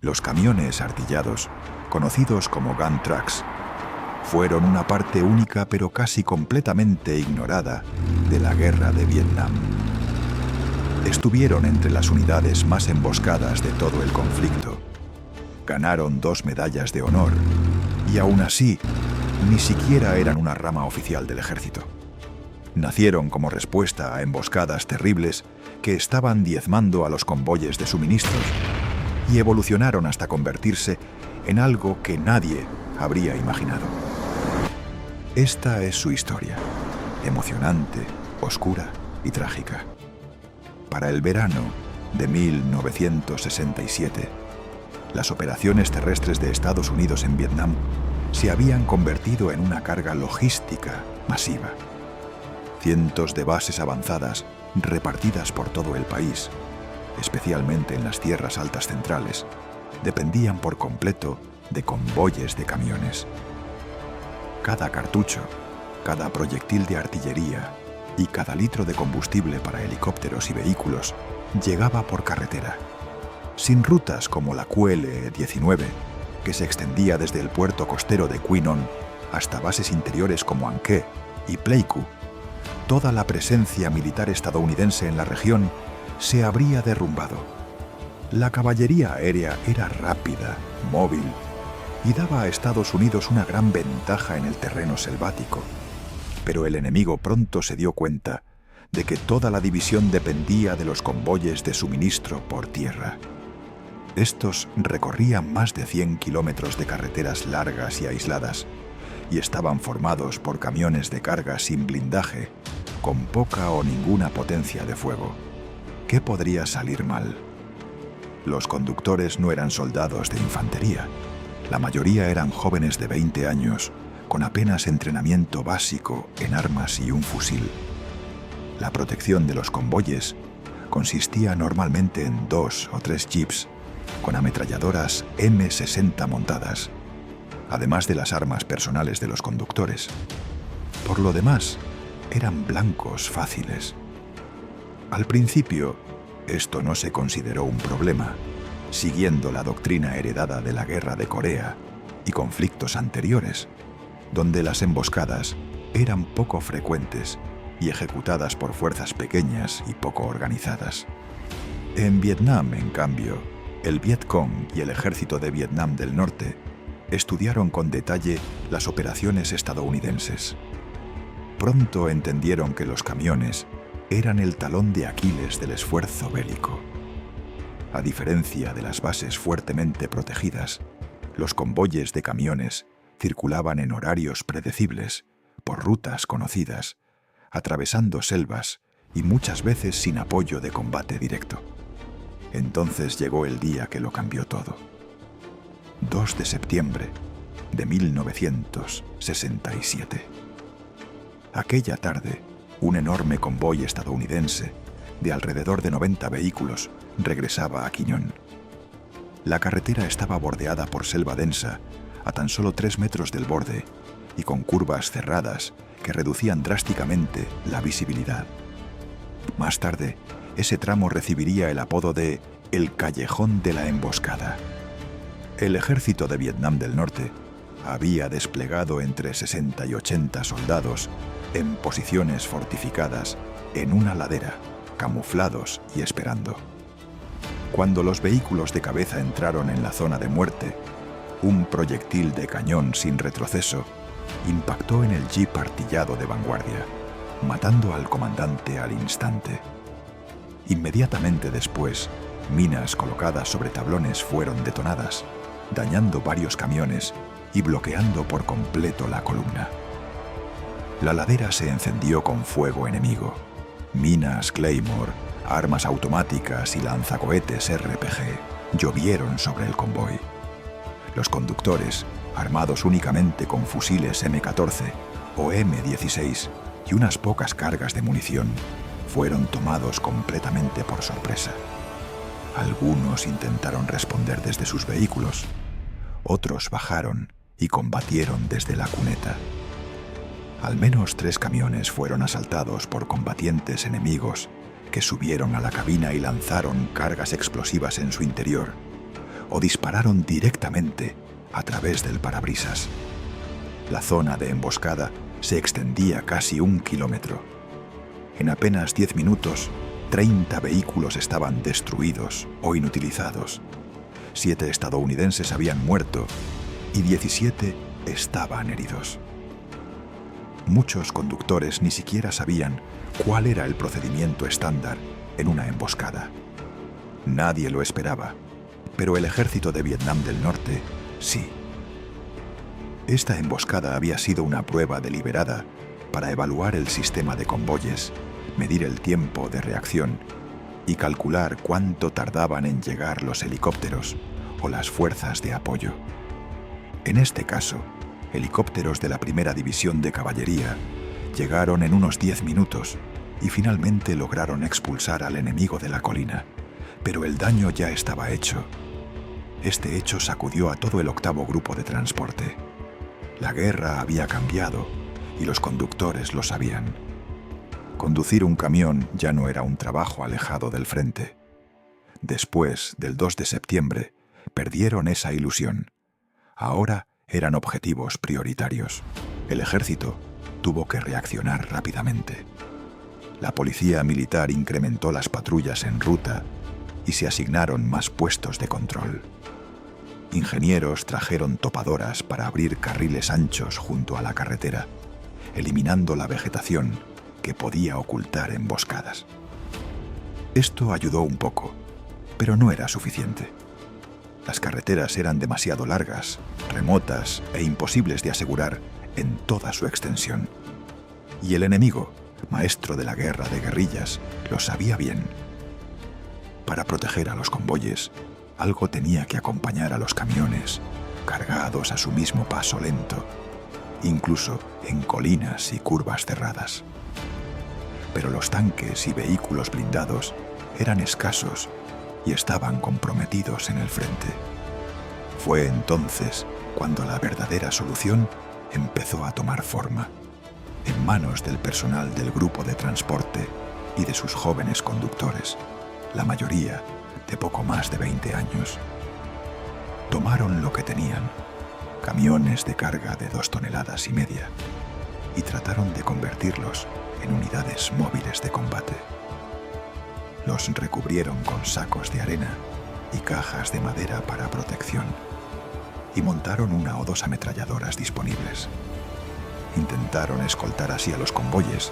Los camiones artillados, conocidos como gun trucks, fueron una parte única pero casi completamente ignorada de la guerra de Vietnam. Estuvieron entre las unidades más emboscadas de todo el conflicto. Ganaron 2 medallas de honor y aún así ni siquiera eran una rama oficial del ejército. Nacieron como respuesta a emboscadas terribles que estaban diezmando a los convoyes de suministros y evolucionaron hasta convertirse en algo que nadie habría imaginado. Esta es su historia, emocionante, oscura y trágica. Para el verano de 1967, las operaciones terrestres de Estados Unidos en Vietnam se habían convertido en una carga logística masiva. Cientos de bases avanzadas repartidas por todo el país, especialmente en las tierras altas centrales, dependían por completo de convoyes de camiones. Cada cartucho, cada proyectil de artillería y cada litro de combustible para helicópteros y vehículos llegaba por carretera, sin rutas como la QL-19, que se extendía desde el puerto costero de Quy Nhon hasta bases interiores como An Khe y Pleiku. Toda la presencia militar estadounidense en la región se habría derrumbado. La caballería aérea era rápida, móvil, y daba a Estados Unidos una gran ventaja en el terreno selvático. Pero el enemigo pronto se dio cuenta de que toda la división dependía de los convoyes de suministro por tierra. Estos recorrían más de 100 kilómetros de carreteras largas y aisladas, y estaban formados por camiones de carga sin blindaje, con poca o ninguna potencia de fuego. ¿Qué podría salir mal? Los conductores no eran soldados de infantería. La mayoría eran jóvenes de 20 años, con apenas entrenamiento básico en armas y un fusil. La protección de los convoyes consistía normalmente en 2 o 3 jeeps con ametralladoras M60 montadas, además de las armas personales de los conductores. Por lo demás, eran blancos fáciles. Al principio, esto no se consideró un problema, siguiendo la doctrina heredada de la Guerra de Corea y conflictos anteriores, donde las emboscadas eran poco frecuentes y ejecutadas por fuerzas pequeñas y poco organizadas. En Vietnam, en cambio, el Vietcong y el Ejército de Vietnam del Norte estudiaron con detalle las operaciones estadounidenses. Pronto entendieron que los camiones eran el talón de Aquiles del esfuerzo bélico. A diferencia de las bases fuertemente protegidas, los convoyes de camiones circulaban en horarios predecibles, por rutas conocidas, atravesando selvas y muchas veces sin apoyo de combate directo. Entonces llegó el día que lo cambió todo. 2 de septiembre de 1967. Aquella tarde, un enorme convoy estadounidense de alrededor de 90 vehículos regresaba a Quy Nhon. La carretera estaba bordeada por selva densa a tan solo 3 metros del borde y con curvas cerradas que reducían drásticamente la visibilidad. Más tarde, ese tramo recibiría el apodo de el Callejón de la Emboscada. El ejército de Vietnam del Norte había desplegado entre 60 y 80 soldados en posiciones fortificadas en una ladera, camuflados y esperando. Cuando los vehículos de cabeza entraron en la zona de muerte, un proyectil de cañón sin retroceso impactó en el jeep artillado de vanguardia, matando al comandante al instante. Inmediatamente después, minas colocadas sobre tablones fueron detonadas, dañando varios camiones y bloqueando por completo la columna. La ladera se encendió con fuego enemigo. Minas Claymore, armas automáticas y lanzacohetes RPG llovieron sobre el convoy. Los conductores, armados únicamente con fusiles M14 o M16 y unas pocas cargas de munición, fueron tomados completamente por sorpresa. Algunos intentaron responder desde sus vehículos, otros bajaron y combatieron desde la cuneta. Al menos 3 camiones fueron asaltados por combatientes enemigos que subieron a la cabina y lanzaron cargas explosivas en su interior, o dispararon directamente a través del parabrisas. La zona de emboscada se extendía casi 1 kilómetro. En apenas 10 minutos, 30 vehículos estaban destruidos o inutilizados. 7 estadounidenses habían muerto y 17 estaban heridos. Muchos conductores ni siquiera sabían cuál era el procedimiento estándar en una emboscada. Nadie lo esperaba, pero el ejército de Vietnam del Norte sí. Esta emboscada había sido una prueba deliberada para evaluar el sistema de convoyes, medir el tiempo de reacción y calcular cuánto tardaban en llegar los helicópteros o las fuerzas de apoyo. En este caso, helicópteros de la Primera División de Caballería llegaron en unos 10 minutos y finalmente lograron expulsar al enemigo de la colina, pero el daño ya estaba hecho. Este hecho sacudió a todo el 8º Grupo de Transporte. La guerra había cambiado y los conductores lo sabían. Conducir un camión ya no era un trabajo alejado del frente. Después del 2 de septiembre, perdieron esa ilusión. Ahora eran objetivos prioritarios. El ejército tuvo que reaccionar rápidamente. La policía militar incrementó las patrullas en ruta y se asignaron más puestos de control. Ingenieros trajeron topadoras para abrir carriles anchos junto a la carretera, eliminando la vegetación que podía ocultar emboscadas. Esto ayudó un poco, pero no era suficiente. Las carreteras eran demasiado largas, remotas e imposibles de asegurar en toda su extensión. Y el enemigo, maestro de la guerra de guerrillas, lo sabía bien. Para proteger a los convoyes, algo tenía que acompañar a los camiones, cargados a su mismo paso lento, incluso en colinas y curvas cerradas. Pero los tanques y vehículos blindados eran escasos y estaban comprometidos en el frente. Fue entonces cuando la verdadera solución empezó a tomar forma, en manos del personal del grupo de transporte y de sus jóvenes conductores, la mayoría de poco más de 20 años. Tomaron lo que tenían, camiones de carga de 2,5 toneladas, y trataron de convertirlos en unidades móviles de combate. Los recubrieron con sacos de arena y cajas de madera para protección, y montaron 1 o 2 ametralladoras disponibles. Intentaron escoltar así a los convoyes,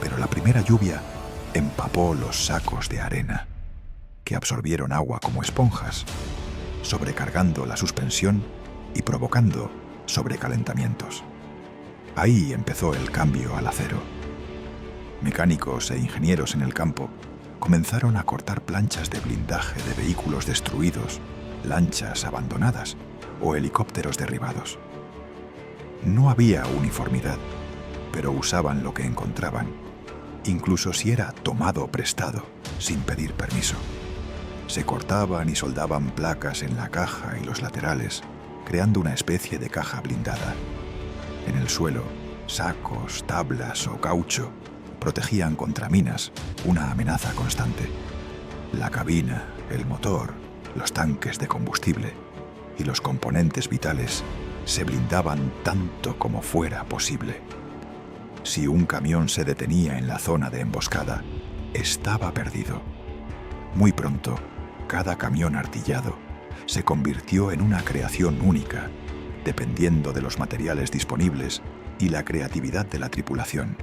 pero la primera lluvia empapó los sacos de arena, que absorbieron agua como esponjas, sobrecargando la suspensión y provocando sobrecalentamientos. Ahí empezó el cambio al acero. Mecánicos e ingenieros en el campo comenzaron a cortar planchas de blindaje de vehículos destruidos, lanchas abandonadas o helicópteros derribados. No había uniformidad, pero usaban lo que encontraban, incluso si era tomado prestado, sin pedir permiso. Se cortaban y soldaban placas en la caja y los laterales, creando una especie de caja blindada. En el suelo, sacos, tablas o caucho protegían contra minas, una amenaza constante. La cabina, el motor, los tanques de combustible y los componentes vitales se blindaban tanto como fuera posible. Si un camión se detenía en la zona de emboscada, estaba perdido. Muy pronto, cada camión artillado se convirtió en una creación única, dependiendo de los materiales disponibles y la creatividad de la tripulación.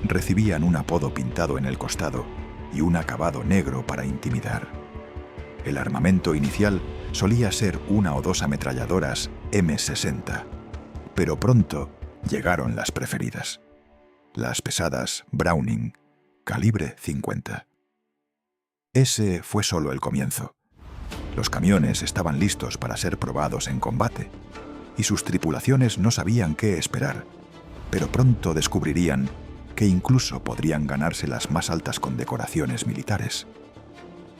Recibían un apodo pintado en el costado y un acabado negro para intimidar. El armamento inicial solía ser 1 o 2 ametralladoras M60, pero pronto llegaron las preferidas, las pesadas Browning, calibre 50. Ese fue solo el comienzo. Los camiones estaban listos para ser probados en combate, y sus tripulaciones no sabían qué esperar, pero pronto descubrirían que incluso podrían ganarse las más altas condecoraciones militares.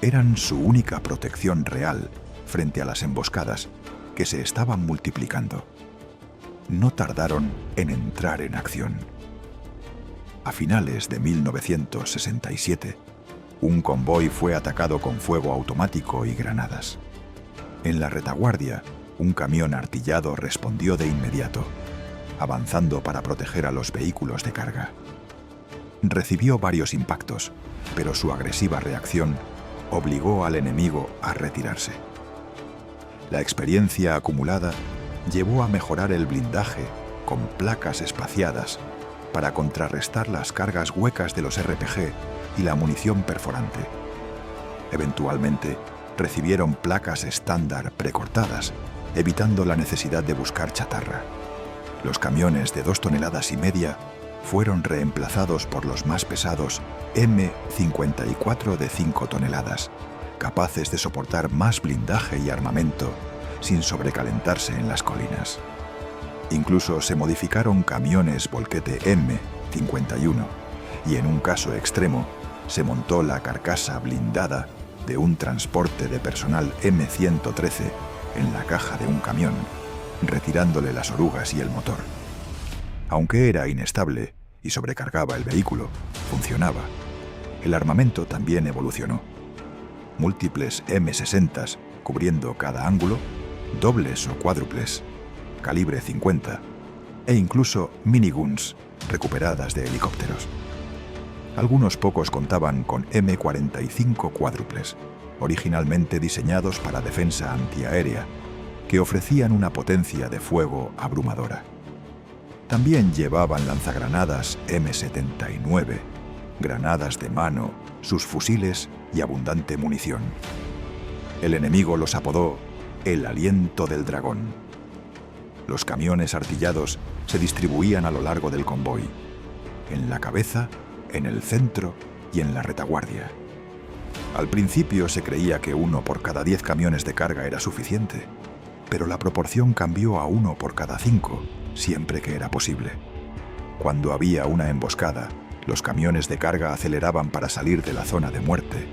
Eran su única protección real frente a las emboscadas que se estaban multiplicando. No tardaron en entrar en acción. A finales de 1967, un convoy fue atacado con fuego automático y granadas. En la retaguardia, un camión artillado respondió de inmediato, avanzando para proteger a los vehículos de carga. Recibió varios impactos, pero su agresiva reacción obligó al enemigo a retirarse. La experiencia acumulada llevó a mejorar el blindaje con placas espaciadas para contrarrestar las cargas huecas de los RPG y la munición perforante. Eventualmente, recibieron placas estándar precortadas, evitando la necesidad de buscar chatarra. Los camiones de 2,5 toneladas fueron reemplazados por los más pesados M54 de 5 toneladas, capaces de soportar más blindaje y armamento sin sobrecalentarse en las colinas. Incluso se modificaron camiones volquete M51 y en un caso extremo se montó la carcasa blindada de un transporte de personal M113 en la caja de un camión, retirándole las orugas y el motor. Aunque era inestable y sobrecargaba el vehículo, funcionaba. El armamento también evolucionó. Múltiples M60s cubriendo cada ángulo, dobles o cuádruples, calibre 50, e incluso miniguns recuperadas de helicópteros. Algunos pocos contaban con M45 cuádruples, originalmente diseñados para defensa antiaérea, que ofrecían una potencia de fuego abrumadora. También llevaban lanzagranadas M79, granadas de mano, sus fusiles y abundante munición. El enemigo los apodó el aliento del dragón. Los camiones artillados se distribuían a lo largo del convoy, en la cabeza, en el centro y en la retaguardia. Al principio se creía que 1 por cada 10 camiones de carga era suficiente, pero la proporción cambió a 1 por cada 5, siempre que era posible. Cuando había una emboscada, los camiones de carga aceleraban para salir de la zona de muerte,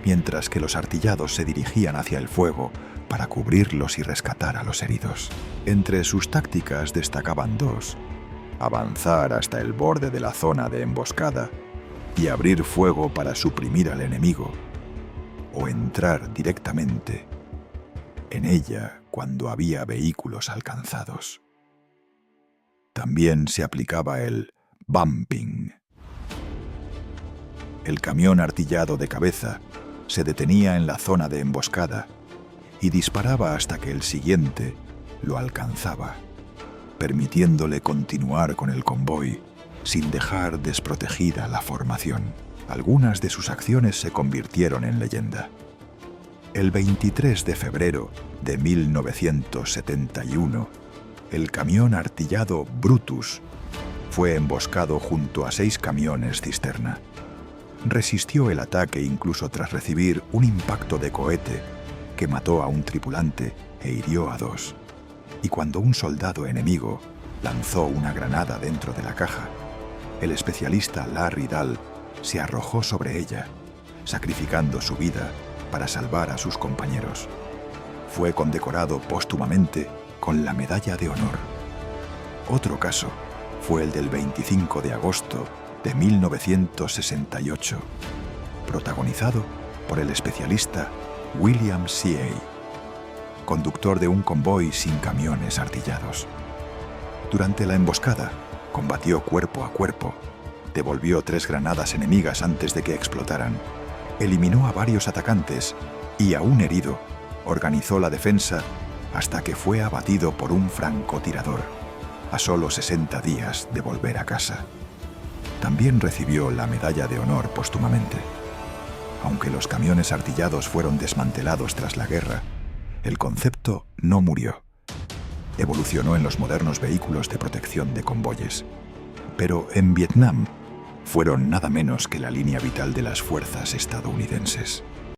mientras que los artillados se dirigían hacia el fuego para cubrirlos y rescatar a los heridos. Entre sus tácticas destacaban 2: avanzar hasta el borde de la zona de emboscada y abrir fuego para suprimir al enemigo, o entrar directamente en ella cuando había vehículos alcanzados. También se aplicaba el bumping. El camión artillado de cabeza se detenía en la zona de emboscada y disparaba hasta que el siguiente lo alcanzaba, permitiéndole continuar con el convoy sin dejar desprotegida la formación. Algunas de sus acciones se convirtieron en leyenda. El 23 de febrero de 1971, el camión artillado Brutus fue emboscado junto a 6 camiones cisterna. Resistió el ataque incluso tras recibir un impacto de cohete que mató a un tripulante e hirió a 2. Y cuando un soldado enemigo lanzó una granada dentro de la caja, el especialista Larry Dahl se arrojó sobre ella, sacrificando su vida para salvar a sus compañeros. Fue condecorado póstumamente con la Medalla de Honor. Otro caso fue el del 25 de agosto de 1968, protagonizado por el especialista William C.A., conductor de un convoy sin camiones artillados. Durante la emboscada, combatió cuerpo a cuerpo, devolvió 3 granadas enemigas antes de que explotaran, eliminó a varios atacantes y a un herido, organizó la defensa hasta que fue abatido por un francotirador, a solo 60 días de volver a casa. También recibió la Medalla de Honor póstumamente. Aunque los camiones artillados fueron desmantelados tras la guerra, el concepto no murió. Evolucionó en los modernos vehículos de protección de convoyes. Pero en Vietnam fueron nada menos que la línea vital de las fuerzas estadounidenses.